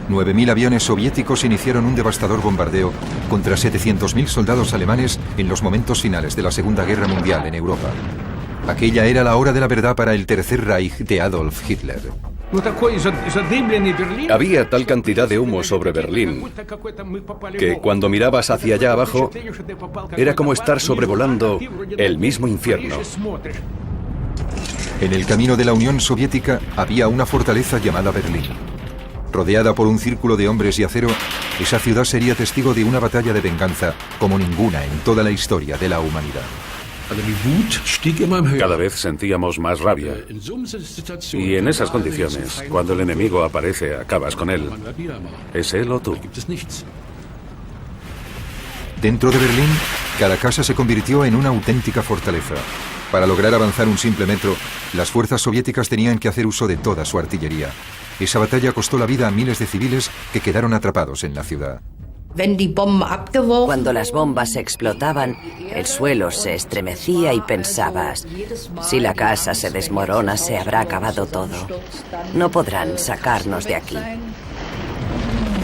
9.000 aviones soviéticos iniciaron un devastador bombardeo contra 700.000 soldados alemanes en los momentos finales de la Segunda Guerra Mundial en Europa. Aquella era la hora de la verdad para el Tercer Reich de Adolf Hitler. Había tal cantidad de humo sobre Berlín que cuando mirabas hacia allá abajo era como estar sobrevolando el mismo infierno. En el camino de la Unión Soviética había una fortaleza llamada Berlín. Rodeada por un círculo de hombres y acero, esa ciudad sería testigo de una batalla de venganza como ninguna en toda la historia de la humanidad. Cada vez sentíamos más rabia. Y en esas condiciones, cuando el enemigo aparece, acabas con él. ¿Es él o tú? Dentro de Berlín, cada casa se convirtió en una auténtica fortaleza. Para lograr avanzar un simple metro, las fuerzas soviéticas tenían que hacer uso de toda su artillería. Esa batalla costó la vida a miles de civiles que quedaron atrapados en la ciudad. Cuando las bombas explotaban, el suelo se estremecía y pensabas, si la casa se desmorona, se habrá acabado todo. No podrán sacarnos de aquí.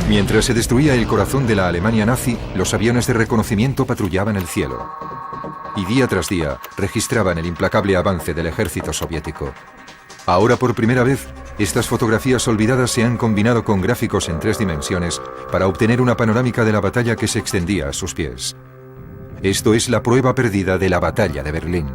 Mientras se destruía el corazón de la Alemania nazi, los aviones de reconocimiento patrullaban el cielo. Y día tras día registraban el implacable avance del ejército soviético. Ahora por primera vez, estas fotografías olvidadas se han combinado con gráficos en 3 dimensiones para obtener una panorámica de la batalla que se extendía a sus pies. Esto es la prueba perdida de la batalla de Berlín.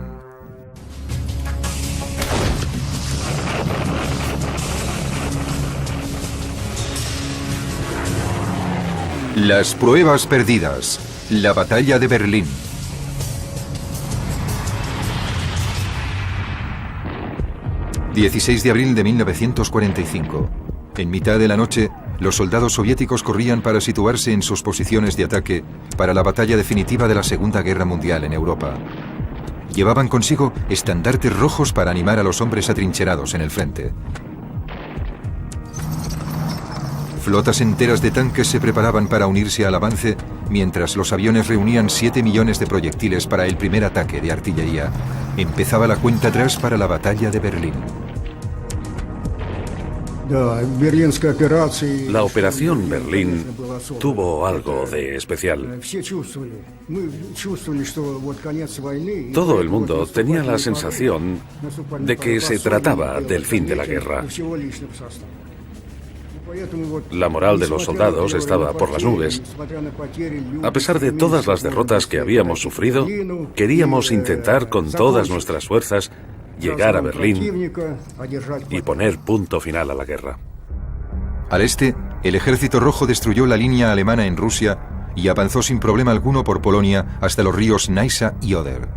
Las pruebas perdidas. La batalla de Berlín. ...16 de abril de 1945... En mitad de la noche, los soldados soviéticos corrían para situarse en sus posiciones de ataque para la batalla definitiva de la Segunda Guerra Mundial en Europa. Llevaban consigo estandartes rojos para animar a los hombres atrincherados en el frente. Flotas enteras de tanques se preparaban para unirse al avance, mientras los aviones reunían 7 millones de proyectiles para el primer ataque de artillería. Empezaba la cuenta atrás para la batalla de Berlín. La operación Berlín tuvo algo de especial. Todo el mundo tenía la sensación de que se trataba del fin de la guerra. La moral de los soldados estaba por las nubes. A pesar de todas las derrotas que habíamos sufrido, queríamos intentar con todas nuestras fuerzas llegar a Berlín y poner punto final a la guerra. Al este, el Ejército Rojo destruyó la línea alemana en Rusia y avanzó sin problema alguno por Polonia hasta los ríos Neisa y Oder.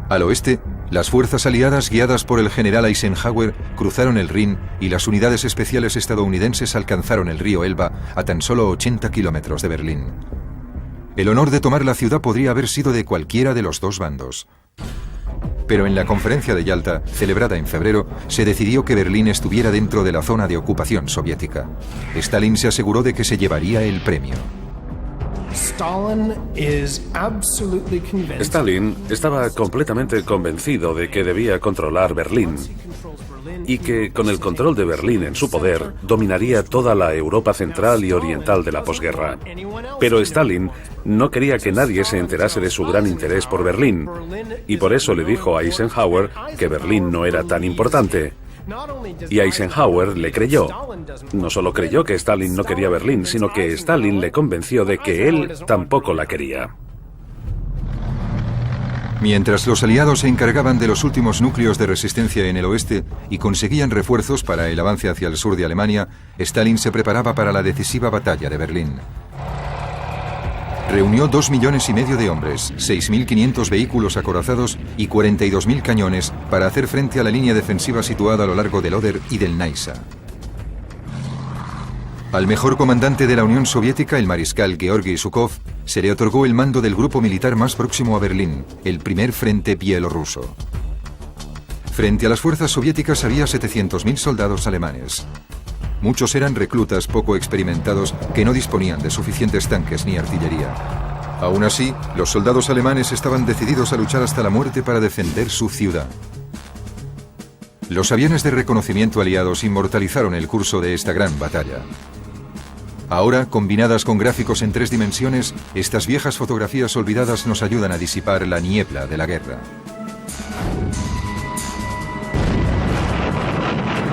Al oeste, las fuerzas aliadas guiadas por el general Eisenhower cruzaron el Rin y las unidades especiales estadounidenses alcanzaron el río Elba a tan solo 80 kilómetros de Berlín. El honor de tomar la ciudad podría haber sido de cualquiera de los dos bandos. Pero en la conferencia de Yalta, celebrada en febrero, se decidió que Berlín estuviera dentro de la zona de ocupación soviética. Stalin se aseguró de que se llevaría el premio. Stalin estaba completamente convencido de que debía controlar Berlín y que con el control de Berlín en su poder dominaría toda la Europa central y oriental de la posguerra. Pero Stalin no quería que nadie se enterase de su gran interés por Berlín y por eso le dijo a Eisenhower que Berlín no era tan importante. Y Eisenhower le creyó. No solo creyó que Stalin no quería Berlín, sino que Stalin le convenció de que él tampoco la quería. Mientras los aliados se encargaban de los últimos núcleos de resistencia en el oeste y conseguían refuerzos para el avance hacia el sur de Alemania, Stalin se preparaba para la decisiva batalla de Berlín. Reunió 2,5 millones de hombres, 6.500 vehículos acorazados y 42.000 cañones para hacer frente a la línea defensiva situada a lo largo del Oder y del Neisa. Al mejor comandante de la Unión Soviética, el mariscal Georgi Zhukov, se le otorgó el mando del grupo militar más próximo a Berlín, el primer frente bielorruso. Frente a las fuerzas soviéticas había 700.000 soldados alemanes. Muchos eran reclutas poco experimentados que no disponían de suficientes tanques ni artillería. Aún así, los soldados alemanes estaban decididos a luchar hasta la muerte para defender su ciudad. Los aviones de reconocimiento aliados inmortalizaron el curso de esta gran batalla. Ahora, combinadas con gráficos en 3 dimensiones, estas viejas fotografías olvidadas nos ayudan a disipar la niebla de la guerra.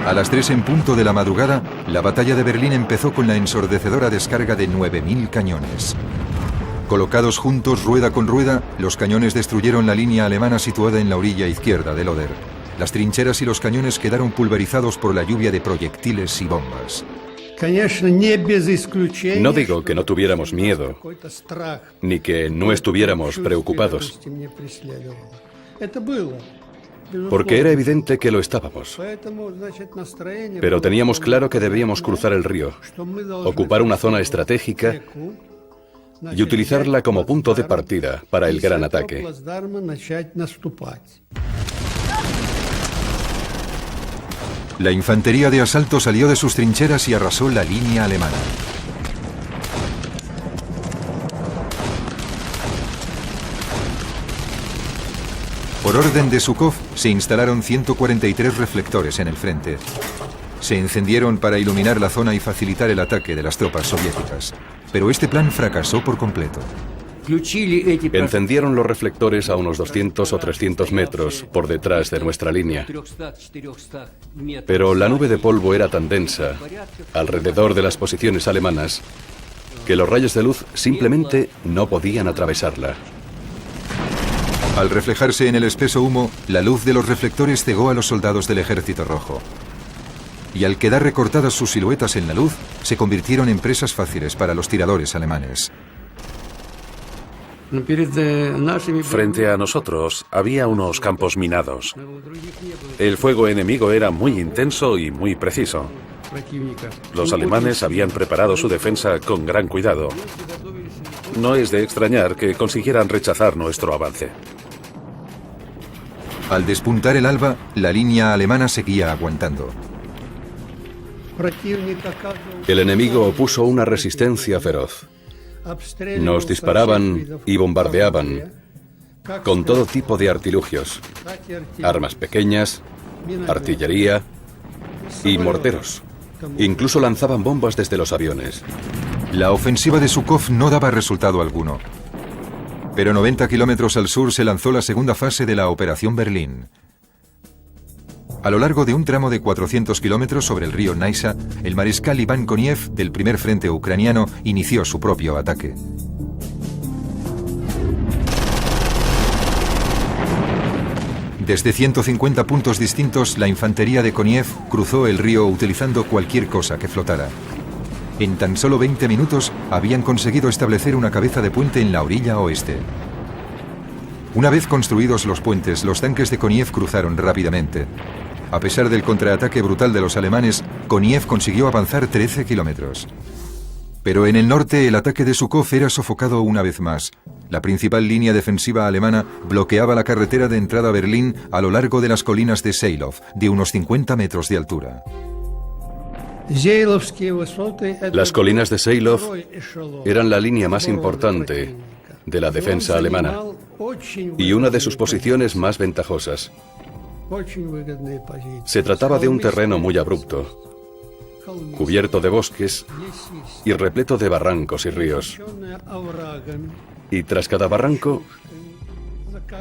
A las 3 en punto de la madrugada, la batalla de Berlín empezó con la ensordecedora descarga de 9.000 cañones. Colocados juntos rueda con rueda, los cañones destruyeron la línea alemana situada en la orilla izquierda del Oder. Las trincheras y los cañones quedaron pulverizados por la lluvia de proyectiles y bombas. No digo que no tuviéramos miedo, ni que no estuviéramos preocupados, porque era evidente que lo estábamos. Pero teníamos claro que debíamos cruzar el río, ocupar una zona estratégica y utilizarla como punto de partida para el gran ataque. La infantería de asalto salió de sus trincheras y arrasó la línea alemana. Por orden de Zhukov, se instalaron 143 reflectores en el frente. Se encendieron para iluminar la zona y facilitar el ataque de las tropas soviéticas. Pero este plan fracasó por completo. Encendieron los reflectores a unos 200 o 300 metros por detrás de nuestra línea. Pero la nube de polvo era tan densa alrededor de las posiciones alemanas que los rayos de luz simplemente no podían atravesarla. Al reflejarse en el espeso humo, la luz de los reflectores cegó a los soldados del Ejército Rojo. Y al quedar recortadas sus siluetas en la luz, se convirtieron en presas fáciles para los tiradores alemanes. Frente a nosotros había unos campos minados. El fuego enemigo era muy intenso y muy preciso. Los alemanes habían preparado su defensa con gran cuidado. No es de extrañar que consiguieran rechazar nuestro avance. Al despuntar el alba, la línea alemana seguía aguantando. El enemigo opuso una resistencia feroz. Nos disparaban y bombardeaban con todo tipo de artilugios, armas pequeñas, artillería y morteros. Incluso lanzaban bombas desde los aviones. La ofensiva de Zhukov no daba resultado alguno. Pero 90 kilómetros al sur se lanzó la segunda fase de la Operación Berlín. A lo largo de un tramo de 400 kilómetros sobre el río Naisa, el mariscal Iván Koniev, del primer frente ucraniano, inició su propio ataque. Desde 150 puntos distintos, la infantería de Koniev cruzó el río utilizando cualquier cosa que flotara. En tan solo 20 minutos habían conseguido establecer una cabeza de puente en la orilla oeste. Una vez construidos los puentes, los tanques de Koniev cruzaron rápidamente. A pesar del contraataque brutal de los alemanes, Koniev consiguió avanzar 13 kilómetros. Pero en el norte el ataque de Zhukov era sofocado una vez más. La principal línea defensiva alemana bloqueaba la carretera de entrada a Berlín a lo largo de las colinas de Seilov, de unos 50 metros de altura. Las colinas de Seilov eran la línea más importante de la defensa alemana y una de sus posiciones más ventajosas. Se trataba de un terreno muy abrupto, cubierto de bosques y repleto de barrancos y ríos. Y tras cada barranco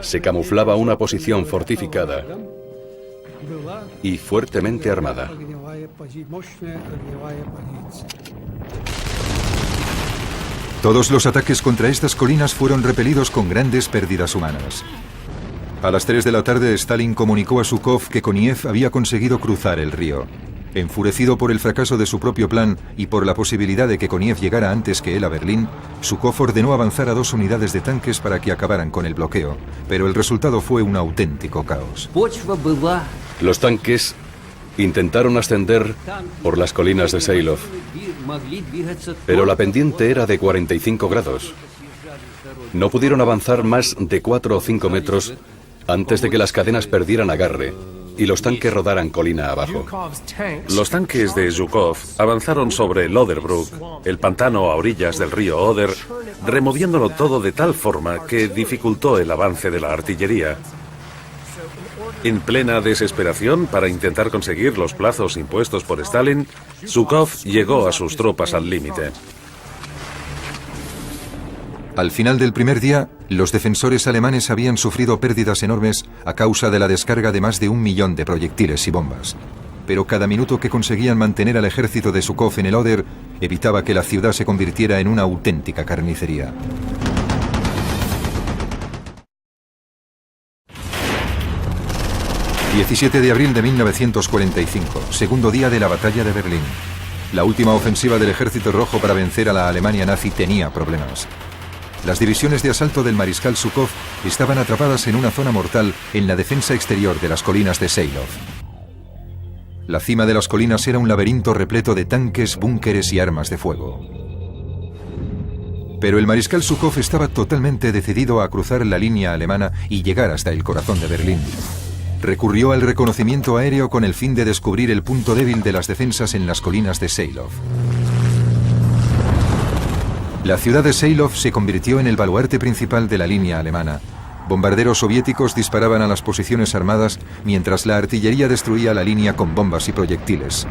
se camuflaba una posición fortificada y fuertemente armada. Todos los ataques contra estas colinas fueron repelidos con grandes pérdidas humanas. A las 3 de la tarde, Stalin comunicó a Zhukov que Koniev había conseguido cruzar el río. Enfurecido por el fracaso de su propio plan y por la posibilidad de que Koniev llegara antes que él a Berlín, Zhukov ordenó avanzar a 2 unidades de tanques para que acabaran con el bloqueo, pero el resultado fue un auténtico caos. Los tanques intentaron ascender por las colinas de Seilov, pero la pendiente era de 45 grados. No pudieron avanzar más de 4 o 5 metros antes de que las cadenas perdieran agarre y los tanques rodaran colina abajo. Los tanques de Zhukov avanzaron sobre el Oderbruch, el pantano a orillas del río Oder, removiéndolo todo de tal forma que dificultó el avance de la artillería. En plena desesperación para intentar conseguir los plazos impuestos por Stalin, Zhukov llegó a sus tropas al límite. Al final del primer día, los defensores alemanes habían sufrido pérdidas enormes a causa de la descarga de más de 1 millón de proyectiles y bombas. Pero cada minuto que conseguían mantener al ejército de Zhukov en el Oder evitaba que la ciudad se convirtiera en una auténtica carnicería. ...17 de abril de 1945, segundo día de la batalla de Berlín. La última ofensiva del Ejército Rojo para vencer a la Alemania nazi tenía problemas. Las divisiones de asalto del mariscal Zhukov estaban atrapadas en una zona mortal en la defensa exterior de las colinas de Seilov. La cima de las colinas era un laberinto repleto de tanques, búnkeres y armas de fuego. Pero el mariscal Zhukov estaba totalmente decidido a cruzar la línea alemana y llegar hasta el corazón de Berlín. Recurrió al reconocimiento aéreo con el fin de descubrir el punto débil de las defensas en las colinas de Seilov. La ciudad de Seilov se convirtió en el baluarte principal de la línea alemana. Bombarderos soviéticos disparaban a las posiciones armadas mientras la artillería destruía la línea con bombas y proyectiles.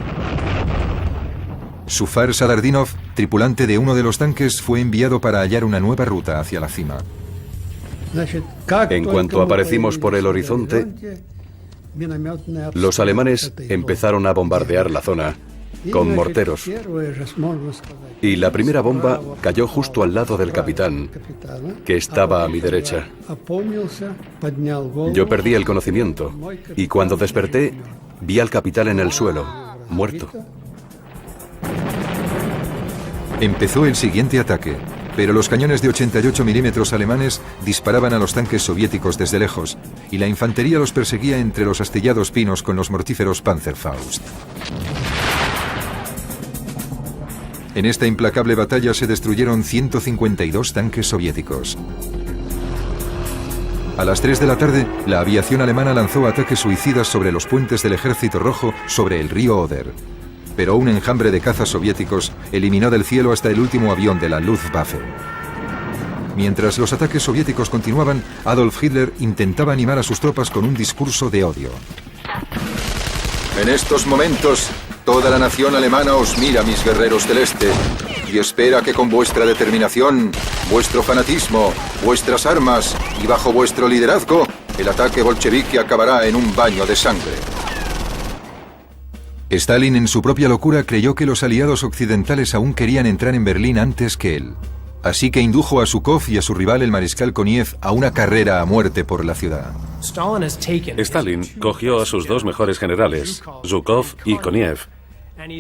Zufar Sadardinov, tripulante de uno de los tanques, fue enviado para hallar una nueva ruta hacia la cima. En cuanto aparecimos por el horizonte, los alemanes empezaron a bombardear la zona con morteros. Y la primera bomba cayó justo al lado del capitán, que estaba a mi derecha. Yo perdí el conocimiento y cuando desperté vi al capitán en el suelo, muerto. Empezó el siguiente ataque, pero los cañones de 88 milímetros alemanes disparaban a los tanques soviéticos desde lejos y la infantería los perseguía entre los astillados pinos con los mortíferos Panzerfaust. En esta implacable batalla se destruyeron 152 tanques soviéticos. A las 3 de la tarde, la aviación alemana lanzó ataques suicidas sobre los puentes del Ejército Rojo sobre el río Oder. Pero un enjambre de cazas soviéticos eliminó del cielo hasta el último avión de la Luftwaffe. Mientras los ataques soviéticos continuaban, Adolf Hitler intentaba animar a sus tropas con un discurso de odio. En estos momentos, toda la nación alemana os mira, mis guerreros del Este, y espera que con vuestra determinación, vuestro fanatismo, vuestras armas y bajo vuestro liderazgo, el ataque bolchevique acabará en un baño de sangre. Stalin, en su propia locura, creyó que los aliados occidentales aún querían entrar en Berlín antes que él. Así que indujo a Zhukov y a su rival, el mariscal Koniev, a una carrera a muerte por la ciudad. Stalin cogió a sus dos mejores generales, Zhukov y Koniev,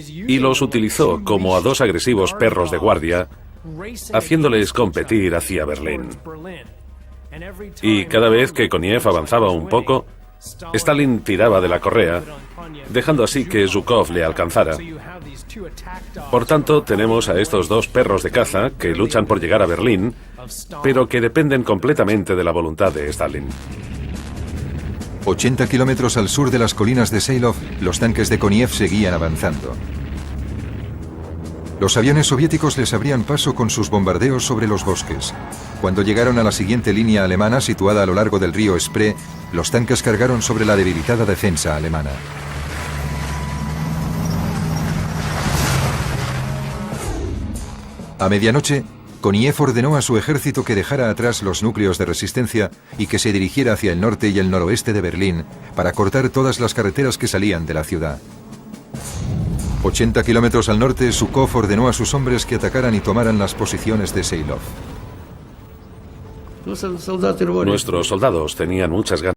y los utilizó como a dos agresivos perros de guardia, haciéndoles competir hacia Berlín. Y cada vez que Koniev avanzaba un poco, Stalin tiraba de la correa, dejando así que Zhukov le alcanzara. Por tanto, tenemos a estos dos perros de caza que luchan por llegar a Berlín, pero que dependen completamente de la voluntad de Stalin. 80 kilómetros al sur de las colinas de Seilov, los tanques de Koniev seguían avanzando. Los aviones soviéticos les abrían paso con sus bombardeos sobre los bosques. Cuando llegaron a la siguiente línea alemana situada a lo largo del río Spree, los tanques cargaron sobre la debilitada defensa alemana. A medianoche, Koniev ordenó a su ejército que dejara atrás los núcleos de resistencia y que se dirigiera hacia el norte y el noroeste de Berlín para cortar todas las carreteras que salían de la ciudad. 80 kilómetros al norte, Zhukov ordenó a sus hombres que atacaran y tomaran las posiciones de Seilov. Nuestros soldados tenían muchas ganas